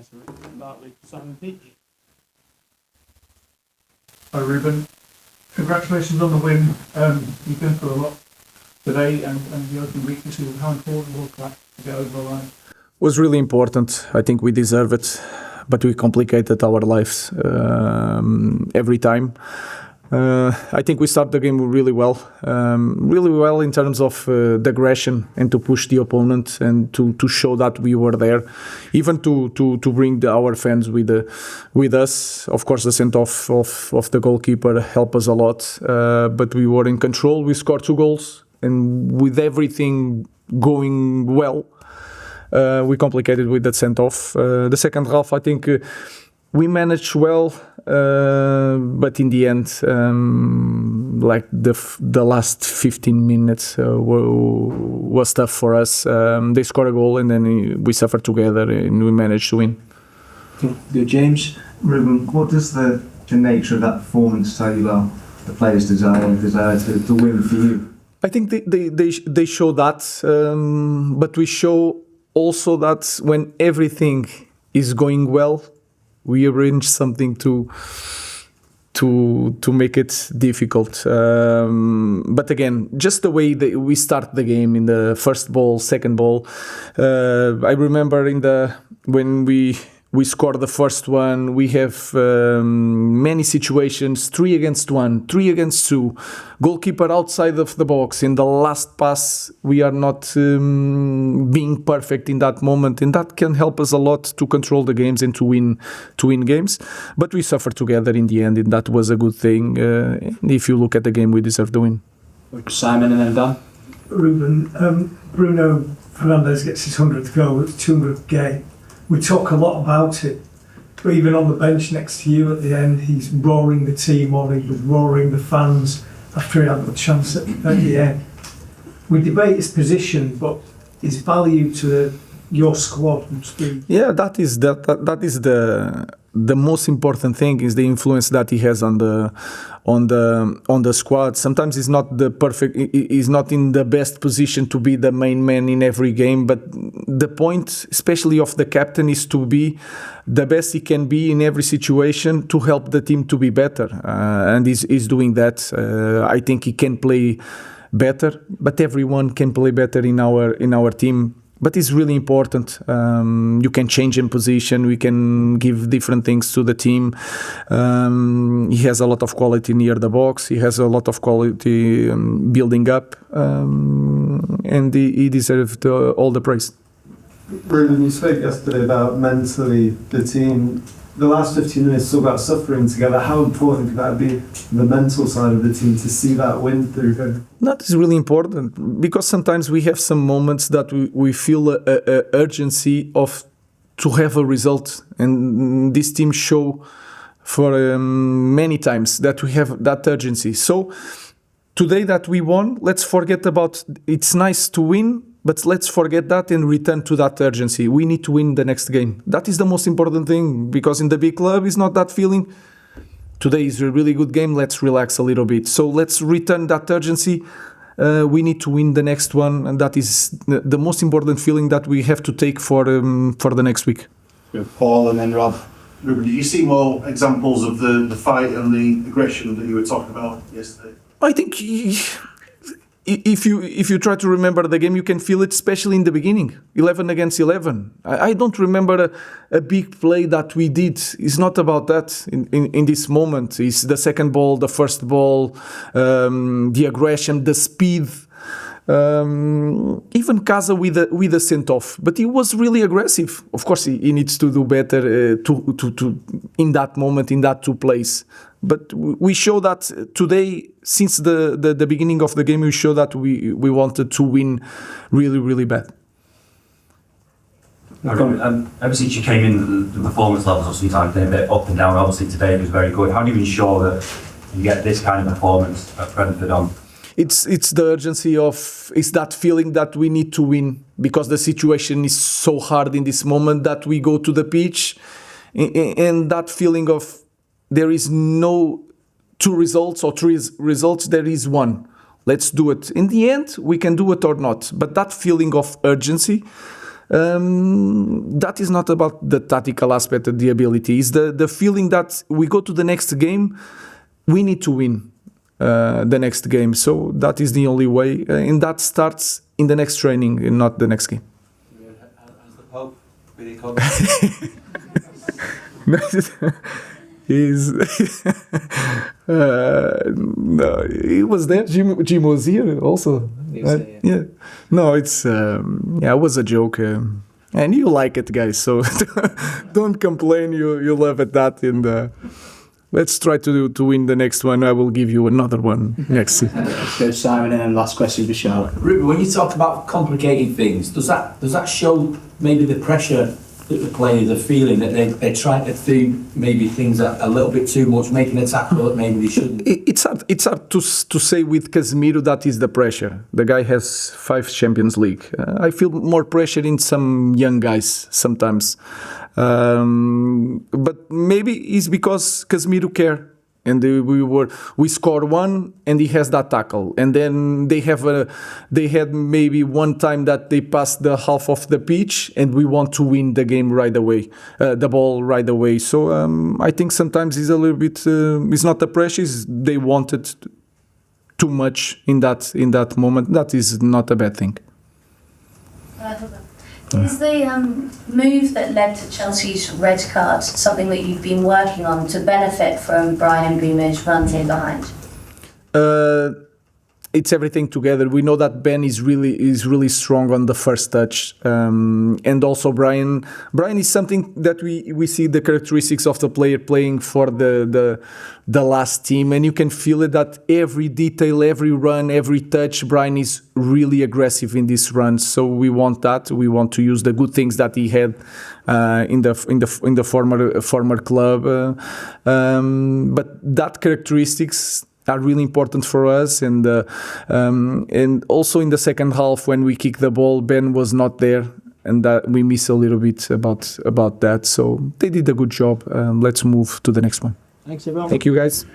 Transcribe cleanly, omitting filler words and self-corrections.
nicer Bartley Simon Peach. Hi Ruben, congratulations on the win. You've been through a lot today and the open weaknesses. How important was that to get over the line? Was really important. I think we deserve it, but we complicated our lives every time. I think we started the game really well in terms of the aggression and to push the opponent and to show that we were there, even to bring our fans with us. Of course, the send-off of the goalkeeper helped us a lot, but we were in control. We scored 2 goals, and with everything going well, we complicated with that send-off. The second half, I think we managed well, but in the end, like the last 15 minutes was tough for us. They scored a goal and then we suffered together and we managed to win. Good, James. Ruben, what does the nature of that performance tell you about the players' desire to win for you? I think they show that, but we show also that when everything is going well, we arrange something to make it difficult. But again, just the way that we start the game in the first ball, second ball. I remember when we scored the first one, we have many situations, 3 against 1, 3 against 2, goalkeeper outside of the box. In the last pass, we are not being perfect in that moment, and that can help us a lot to control the games and to win games. But we suffered together in the end, and that was a good thing. If you look at the game, we deserve the win. Simon and then Dan. Ruben, Bruno Fernandes gets his 100th goal, it's 200th game. We talk a lot about it, but even on the bench next to you at the end, he's roaring the team on, he was roaring the fans after he had the chance at the end. We debate his position, but his value to your squad must be... Yeah, that is the most important thing, is the influence that he has on the squad. Sometimes he's not he's not in the best position to be the main man in every game, but the point, especially of the captain, is to be the best he can be in every situation to help the team to be better, and he's doing that. I think he can play better, but everyone can play better in our team. But it's really important. You can change in position. We can give different things to the team. He has a lot of quality near the box. He has a lot of quality building up. And he deserved all the praise. Bruno, you spoke yesterday about mentally the team. The last 15 minutes talk about suffering together. How important could that be, the mental side of the team, to see that win through? That is really important, because sometimes we have some moments that we feel a urgency to have a result, and this team show for many times that we have that urgency. So today that we won, let's forget about it's nice to win, but let's forget that and return to that urgency. We need to win the next game. That is the most important thing, because in the big club, it's not that feeling. Today is a really good game, let's relax a little bit. So let's return that urgency. We need to win the next one, and that is the most important feeling that we have to take for the next week. Paul and then Rob. Ruben, did you see more examples of the fight and the aggression that you were talking about yesterday? I think if you try to remember the game, you can feel it, especially in the beginning, 11 against 11. I don't remember a big play that we did. It's not about that in this moment. It's the second ball, the first ball, the aggression, the speed. Even Casa with a sent-off, but he was really aggressive. Of course, he needs to do better to in that moment, in that 2 plays. But we show that today, since the beginning of the game, we show that we wanted to win really, really bad. Ever since you came in, the performance levels obviously have been a bit up and down. Obviously today was very good. How do you ensure that you get this kind of performance at Brentford on? It's the urgency it's that feeling that we need to win, because the situation is so hard in this moment that we go to the pitch, and that feeling of there is no 2 results or 3 results, there is 1. Let's do it. In the end, we can do it or not. But that feeling of urgency that is not about the tactical aspect of the ability. It's the feeling that we go to the next game, we need to win the next game. So that is the only way, and that starts in the next training and not the next game. Has the Pope been in He's no, he was there. Jim was here also. Yeah. No, it's it was a joke, and you like it, guys. So don't complain. You love it that, and let's try to win the next one. I will give you another one next season. Let's go Simon and then last question for Charlotte. Ruben, when you talk about complicated things, does that show maybe the pressure that the players are feeling, that they're trying to do maybe things a little bit too much, making a tackle that maybe they shouldn't? It's hard to say with Casemiro that is the pressure. The guy has 5 Champions League. I feel more pressure in some young guys sometimes. But maybe it's because Casemiro care. And we score one, and he has that tackle, and then they had maybe one time that they passed the half of the pitch, and we want to win the game right away, the ball right away. So I think sometimes it's a little bit. It's not the pressure; it's they wanted too much in that moment. That is not a bad thing. Is the move that led to Chelsea's red card something that you've been working on to benefit from Brian Mbeumo's runs in behind? It's everything together. We know that Ben is really strong on the first touch, and also Brian is something that we see the characteristics of the player playing for the last team, and you can feel it that every detail, every run, every touch, Brian is really aggressive in this run. So we want that. We want to use the good things that he had in the former club, but that characteristics are really important for us, and also in the second half when we kicked the ball, Ben was not there, and that we miss a little bit about that. So they did a good job. Let's move to the next one. Thanks everyone. Thank you, guys.